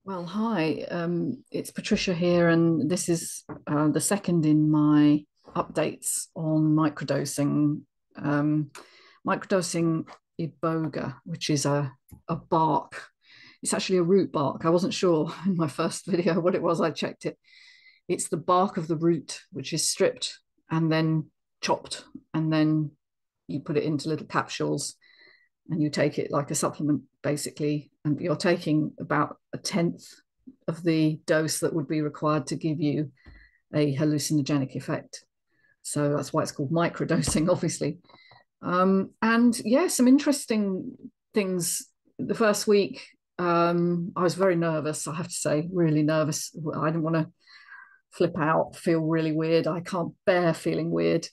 Well, hi, it's Patricia here, and this is the second in my updates on microdosing. Um, Microdosing Iboga, which is a bark. It's actually a root bark. I wasn't sure in my first video what it was. I checked it. It's the bark of the root, which is stripped and then chopped, and then you put it into little capsules and you take it like a supplement basically, and you're taking about a tenth of the dose that would be required to give you a hallucinogenic effect. So that's why it's called microdosing, obviously. And yeah, some interesting things. The first week, I was very nervous, I have to say, really nervous. I didn't want to flip out, feel really weird. I can't bear feeling weird.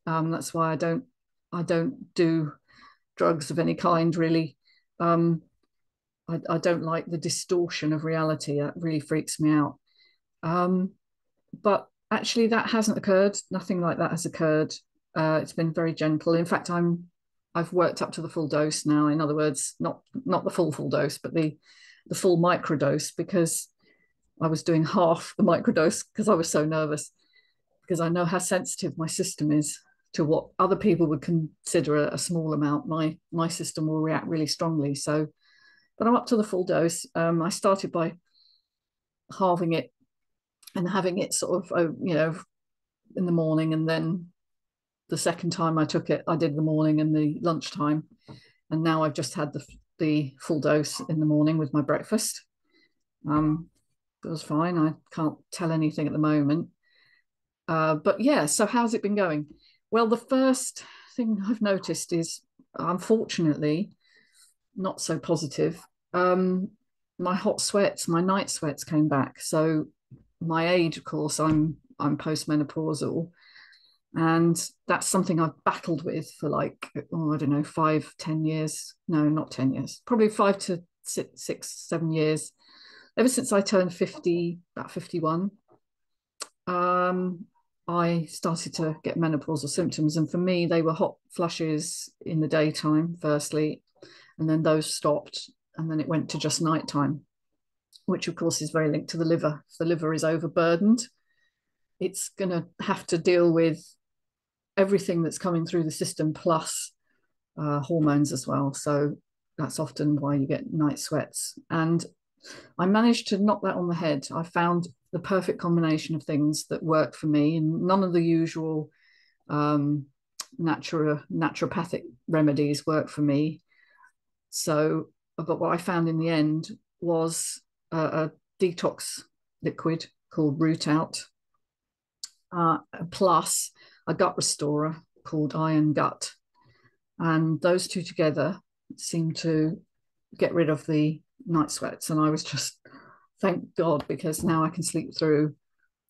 That's why I don't do drugs of any kind, really. Um, I don't like the distortion of reality. That really freaks me out. Um, but actually, that hasn't occurred. Nothing like that has occurred. It's been very gentle. In fact, I've worked up to the full dose now. In other words, not the full dose, but the full microdose, because I was doing half the microdose because I was so nervous, because I know how sensitive my system is to what other people would consider a small amount. My system will react really strongly. So, but I'm up to the full dose. I started by halving it and having it sort of, in the morning, and then the second time I took it, I did the morning and the lunchtime, and now I've just had the full dose in the morning with my breakfast. It was fine. I can't tell anything at the moment. But yeah, so how's it been going? Well, the first thing I've noticed is, unfortunately, not so positive. Um, my hot sweats, my night sweats came back. So my age, of course, I'm postmenopausal, and that's something I've battled with for like, oh, I don't know, 5, 10 years. No, not 10 years. Probably 5 to 6, 7 years. Ever since I turned 50, about 51, um, I started to get menopausal symptoms. And for me, they were hot flushes in the daytime, firstly, and then those stopped. And then it went to just nighttime, which of course is very linked to the liver. If the liver is overburdened, it's going to have to deal with everything that's coming through the system plus hormones as well. So that's often why you get night sweats. And I managed to knock that on the head. I found the perfect combination of things that worked for me, and none of the usual um, naturopathic remedies work for me. So, but what I found in the end was a detox liquid called Root Out, plus a gut restorer called Iron Gut. And those two together seem to get rid of the night sweats. And I was just, thank God, because now I can sleep through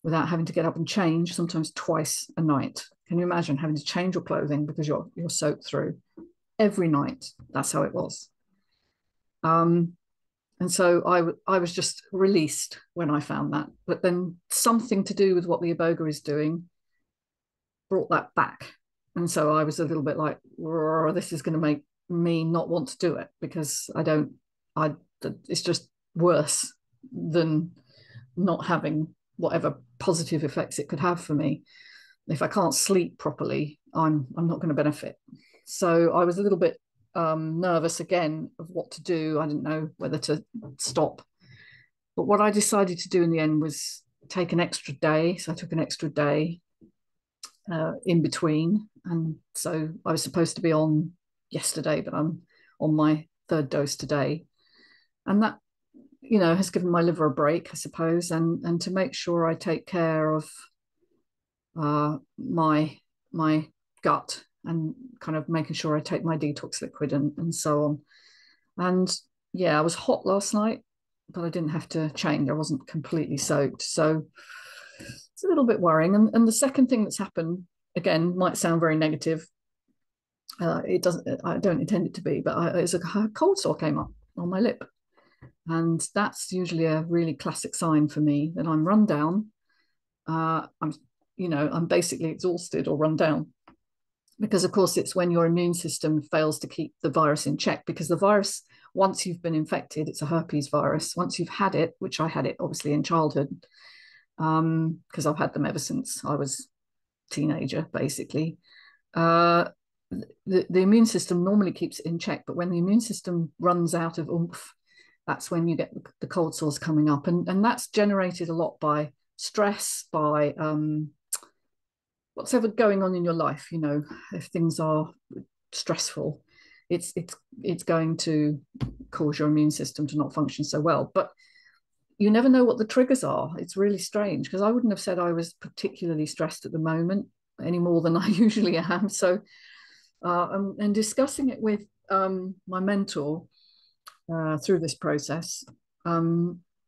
without having to get up and change, sometimes twice a night. Can you imagine having to change your clothing because you're soaked through every night? That's how it was. Um, and so I was just released when I found that. But then something to do with what the Iboga is doing brought that back. And so I was a little bit like, this is going to make me not want to do it, because it's just worse than not having whatever positive effects it could have for me. If I can't sleep properly, I'm not going to benefit. So I was a little bit nervous again of what to do. I didn't know whether to stop. But what I decided to do in the end was take an extra day. So I took an extra day in between. And so I was supposed to be on yesterday, but I'm on my third dose today. And that, has given my liver a break, I suppose, and to make sure I take care of my gut, and kind of making sure I take my detox liquid and so on. And yeah, I was hot last night, but I didn't have to change. I wasn't completely soaked. So it's a little bit worrying. And the second thing that's happened, again, might sound very negative. It doesn't, I don't intend it to be, but it's a cold sore came up on my lip. And that's usually a really classic sign for me that I'm run down. I'm basically exhausted or run down, because of course it's when your immune system fails to keep the virus in check, because the virus once you've been infected, it's a herpes virus. Once you've had it, which I had it obviously in childhood, because I've had them ever since I was a teenager, basically. Uh, the immune system normally keeps it in check, but when the immune system runs out of oomph, that's when you get the cold sores coming up, and that's generated a lot by stress, by what's ever going on in your life. You know, if things are stressful, it's going to cause your immune system to not function so well. But you never know what the triggers are. It's really strange, because I wouldn't have said I was particularly stressed at the moment any more than I usually am. So, and discussing it with my mentor through this process,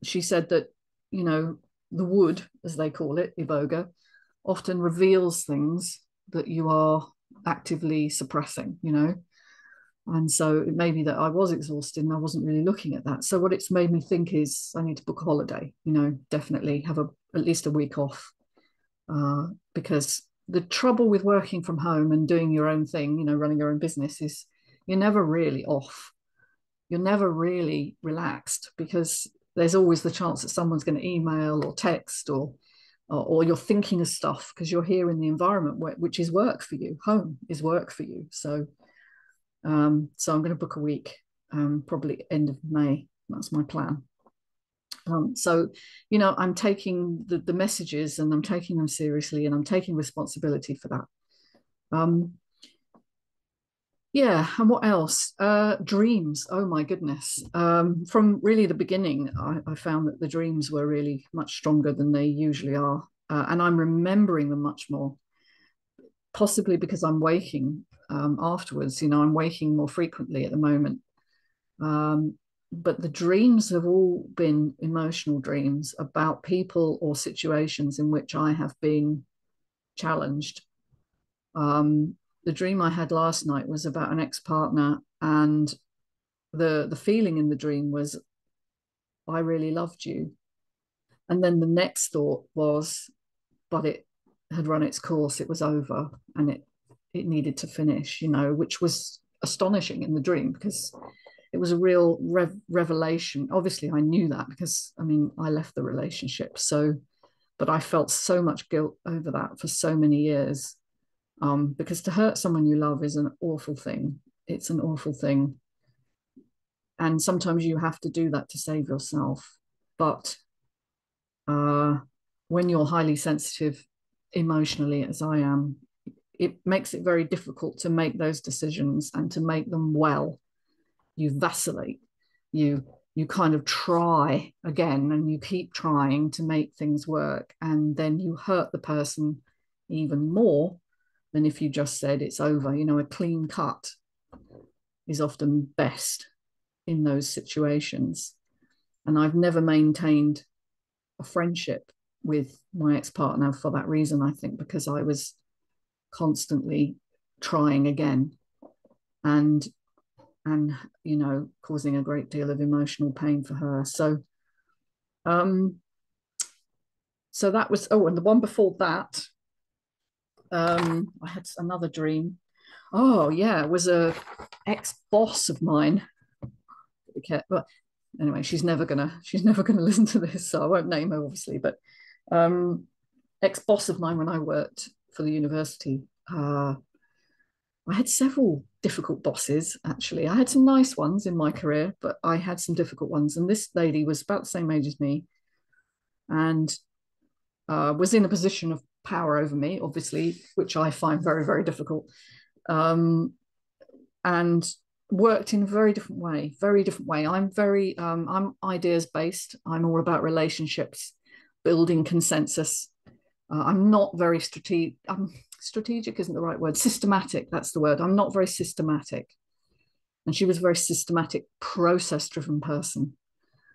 she said that, you know, the wood, as they call it, Iboga, often reveals things that you are actively suppressing, you know. And so it may be that I was exhausted and I wasn't really looking at that. So what it's made me think is I need to book a holiday, you know, definitely have at least a week off, because the trouble with working from home and doing your own thing, you know, running your own business, is you're never really off. You're never really relaxed, because there's always the chance that someone's going to email or text, or you're thinking of stuff because you're here in the environment which is work for you. Home is work for you. So so I'm going to book a week, probably end of May. That's my plan. So, you know, I'm taking the messages, and I'm taking them seriously, and I'm taking responsibility for that. Yeah, and what else? Dreams. Oh my goodness. From really the beginning, I found that the dreams were really much stronger than they usually are. And I'm remembering them much more, possibly because I'm waking afterwards. You know, I'm waking more frequently at the moment. But the dreams have all been emotional dreams about people or situations in which I have been challenged. The dream I had last night was about an ex-partner, and the feeling in the dream was, I really loved you. And then the next thought was, but it had run its course, it was over, and it needed to finish, you know, which was astonishing in the dream, because it was a real revelation. Obviously I knew that, because I mean, I left the relationship, so, but I felt so much guilt over that for so many years, because to hurt someone you love is an awful thing. It's an awful thing, and sometimes you have to do that to save yourself. But uh, when you're highly sensitive emotionally, as I am, it makes it very difficult to make those decisions and to make them well. You vacillate, you kind of try again, and you keep trying to make things work, and then you hurt the person even more than if you just said it's over. You know, a clean cut is often best in those situations. And I've never maintained a friendship with my ex-partner for that reason, I think, because I was constantly trying again, and and you know, causing a great deal of emotional pain for her. So so that was, oh, and the one before that, I had another dream. Oh yeah, it was a ex-boss of mine. Well, anyway, she's never gonna listen to this, so I won't name her obviously, but ex-boss of mine when I worked for the university. I had several difficult bosses, actually. I had some nice ones in my career, but I had some difficult ones. And this lady was about the same age as me, and was in a position of power over me, obviously, which I find very, very difficult. And worked in a very different way, very different way. I'm ideas based. I'm all about relationships, building consensus. I'm not very strategic. Strategic isn't the right word. Systematic, that's the word. I'm not very systematic. And she was a very systematic, process driven person.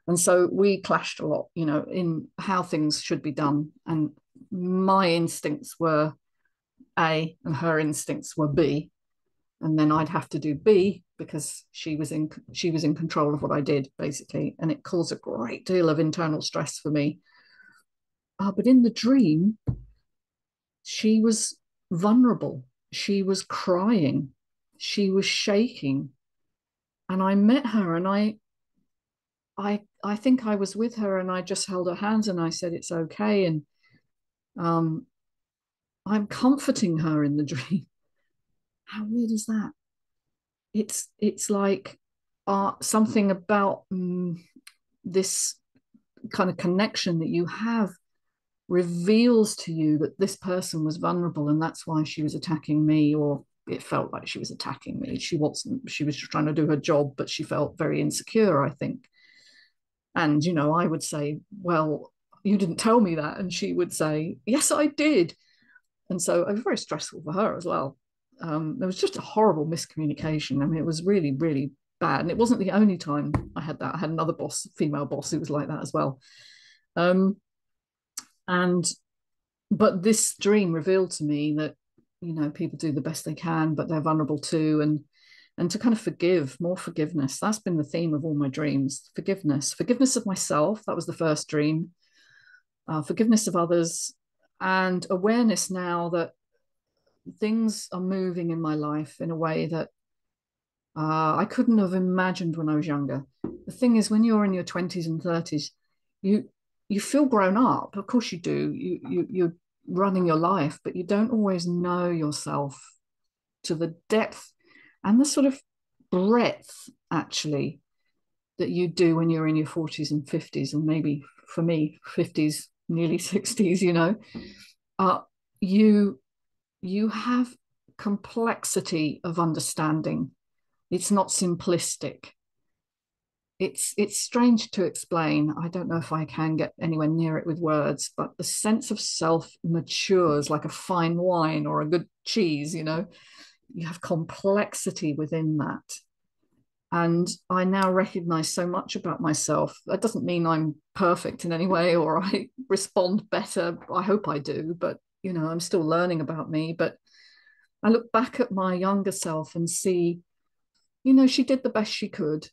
And so we clashed a lot, you know, in how things should be done. And my instincts were A, and her instincts were B. And then I'd have to do B because she was in control of what I did, basically. And it caused a great deal of internal stress for me. But in the dream, she was vulnerable. She was crying. She was shaking. And I met her, and I think I was with her, and I just held her hands and I said, it's okay. And um, I'm comforting her in the dream. How weird is that? It's like something about this kind of connection that you have reveals to you that this person was vulnerable, and that's why she was attacking me, or it felt like she was attacking me. She wasn't. She was trying to do her job, but she felt very insecure, I think. And, I would say, well, you didn't tell me that. And she would say, yes, I did. And so it was very stressful for her as well. There was just a horrible miscommunication. I mean, it was really, really bad. And it wasn't the only time I had that. I had another boss, female boss, who was like that as well. Um, and but this dream revealed to me that, people do the best they can, but they're vulnerable too. And to kind of forgive, more forgiveness. That's been the theme of all my dreams. Forgiveness of myself. That was the first dream. Forgiveness of others, and awareness now that things are moving in my life in a way that I couldn't have imagined when I was younger. The thing is, when you're in your 20s and 30s, you you feel grown up. Of course you do. You're running your life, but you don't always know yourself to the depth and the sort of breadth, actually, that you do when you're in your 40s and 50s, and maybe for me 50s, nearly 60s. uh, you you have complexity of understanding. It's not simplistic. It's strange to explain. I don't know if I can get anywhere near it with words, but the sense of self matures like a fine wine or a good cheese. You have complexity within that. And I now recognize so much about myself. That doesn't mean I'm perfect in any way or I respond better. I hope I do, but I'm still learning about me. But I look back at my younger self and see, she did the best she could,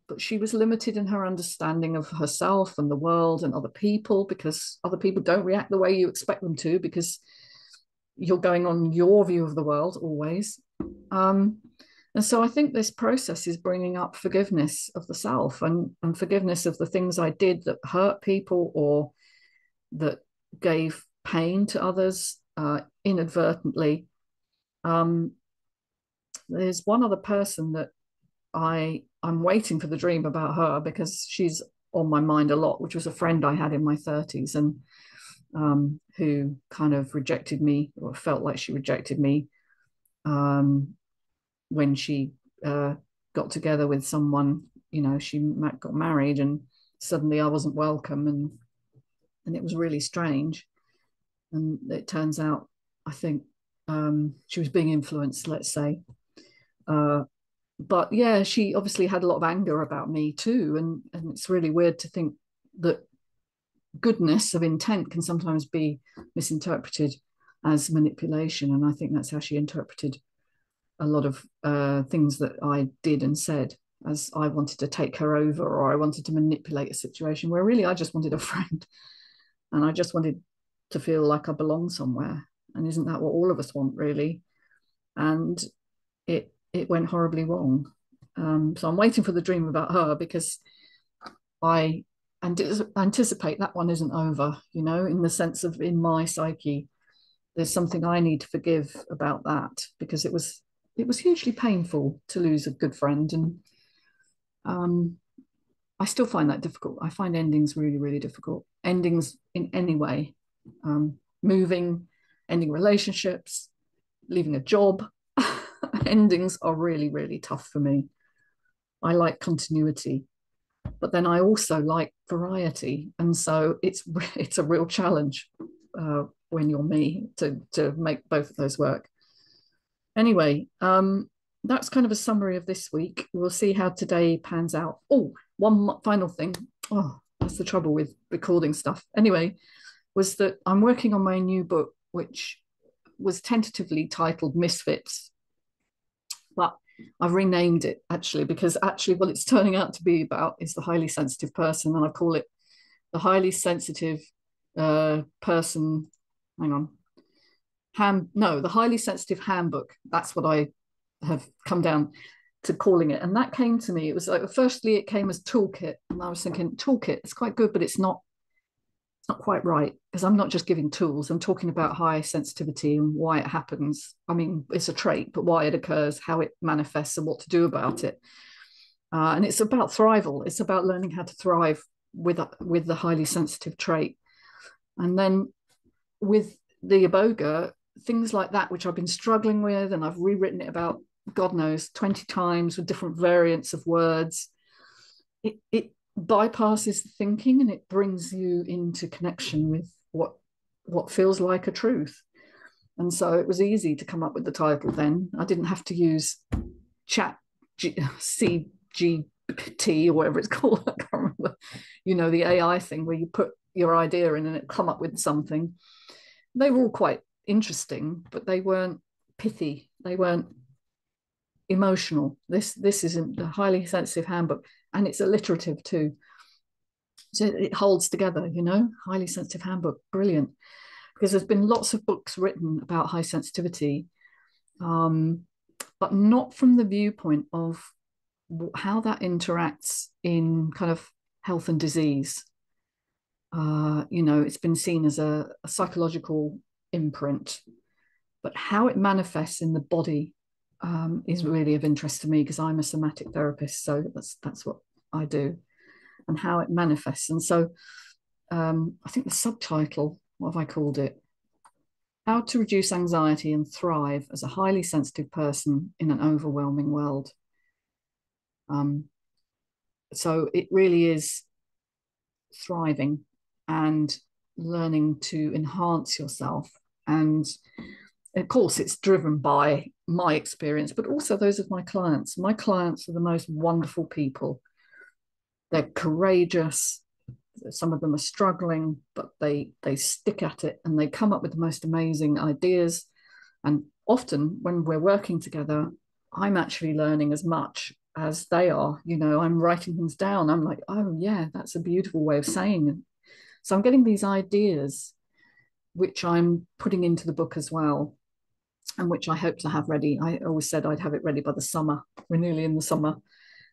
but she was limited in her understanding of herself and the world and other people, because other people don't react the way you expect them to, because you're going on your view of the world always. And so I think this process is bringing up forgiveness of the self, and forgiveness of the things I did that hurt people or that gave pain to others inadvertently. Um, there's one other person that I'm waiting for the dream about her, because she's on my mind a lot, which was a friend I had in my 30s, and who kind of rejected me, or felt like she rejected me, when she got together with someone. She got married, and suddenly I wasn't welcome, and it was really strange. And it turns out, I think, she was being influenced, let's say. But yeah, she obviously had a lot of anger about me too, and it's really weird to think that goodness of intent can sometimes be misinterpreted as manipulation. And I think that's how she interpreted a lot of things that I did and said, as I wanted to take her over, or I wanted to manipulate a situation, where really I just wanted a friend, and I just wanted to feel like I belong somewhere. And isn't that what all of us want, really? And it went horribly wrong. So I'm waiting for the dream about her, because I anticipate that one isn't over, in the sense of, in my psyche, there's something I need to forgive about that, because it was hugely painful to lose a good friend. And I still find that difficult. I find endings really, really difficult. Endings in any way, moving, ending relationships, leaving a job. Endings are really, really tough for me. I like continuity, but then I also like variety, and so it's a real challenge when you're me to make both of those work. Anyway, that's kind of a summary of this week. We'll see how today pans out. Oh, one final thing. Oh, that's the trouble with recording stuff. Anyway, was that I'm working on my new book, which was tentatively titled Misfits, but I've renamed it, actually, because actually what it's turning out to be about is the highly sensitive person, and I call it the highly sensitive person. Hang on. No, the highly sensitive handbook. That's what I have come down. to calling it. And that came to me. It was like, firstly, it came as toolkit. And I was thinking, toolkit, it's quite good, but it's not quite right, because I'm not just giving tools. I'm talking about high sensitivity and why it happens. I mean, it's a trait, but why it occurs, how it manifests, and what to do about it. And it's about thrival. It's about learning how to thrive with the highly sensitive trait. And then with the Iboga, things like that, which I've been struggling with, and I've rewritten it about, God knows, 20 times with different variants of words. It bypasses the thinking, and it brings you into connection with what feels like a truth. And so it was easy to come up with the title then. I didn't have to use chat CGT or whatever it's called. I can't remember. The AI thing where you put your idea in and it come up with something. They were all quite interesting, but they weren't pithy. They weren't emotional. This isn't a highly sensitive handbook, and it's alliterative too. So it holds together, highly sensitive handbook, brilliant. Because there's been lots of books written about high sensitivity, but not from the viewpoint of how that interacts in kind of health and disease. It's been seen as a psychological imprint, but how it manifests in the body is really of interest to me, because I'm a somatic therapist, so that's what I do, and how it manifests. And so I think the subtitle, what have I called it? How to Reduce Anxiety and Thrive as a Highly Sensitive Person in an Overwhelming World. So it really is thriving and learning to enhance yourself. And of course, it's driven by my experience, but also those of my clients. My clients are the most wonderful people. They're courageous. Some of them are struggling, but they stick at it, and they come up with the most amazing ideas. And often when we're working together, I'm actually learning as much as they are. I'm writing things down. I'm like, oh yeah, that's a beautiful way of saying it. So I'm getting these ideas, which I'm putting into the book as well, and which I hope to have ready. I always said I'd have it ready by the summer. We're nearly in the summer.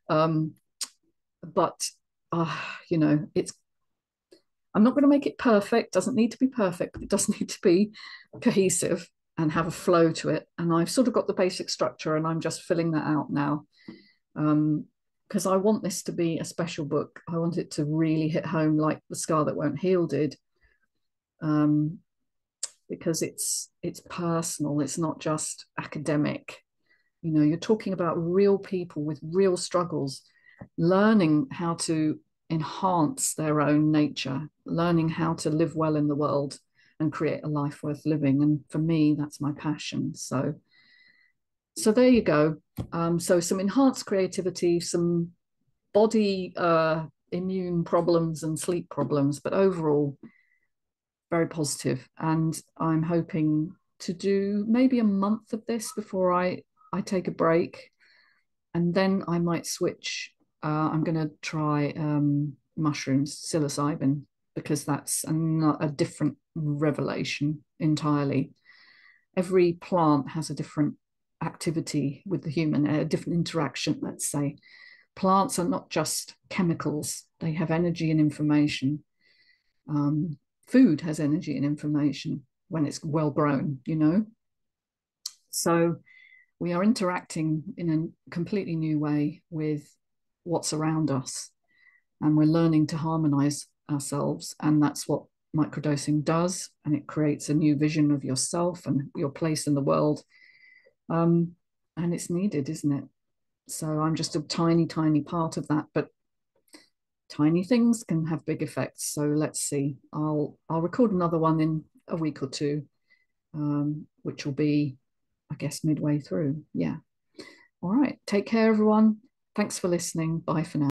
But it's I'm not going to make it perfect. It doesn't need to be perfect, but it does need to be cohesive and have a flow to it. And I've sort of got the basic structure, and I'm just filling that out now. Because I want this to be a special book. I want it to really hit home like The Scar That Won't Heal did. Because it's personal. It's not just academic. You're talking about real people with real struggles, learning how to enhance their own nature, learning how to live well in the world and create a life worth living. And for me, that's my passion. So there you go. So some enhanced creativity, some body immune problems and sleep problems, but overall very positive. And I'm hoping to do maybe a month of this before I take a break, and then I might switch. I'm going to try mushrooms, psilocybin, because that's a different revelation entirely. Every plant has a different activity with the human, a different interaction, let's say. Plants are not just chemicals, they have energy and information. Food has energy and information when it's well grown, So we are interacting in a completely new way with what's around us, and we're learning to harmonize ourselves. And that's what microdosing does. And it creates a new vision of yourself and your place in the world. And it's needed, isn't it? So I'm just a tiny, tiny part of that, but tiny things can have big effects. So let's see. I'll record another one in a week or two, which will be, I guess, midway through. Yeah. All right. Take care, everyone. Thanks for listening. Bye for now.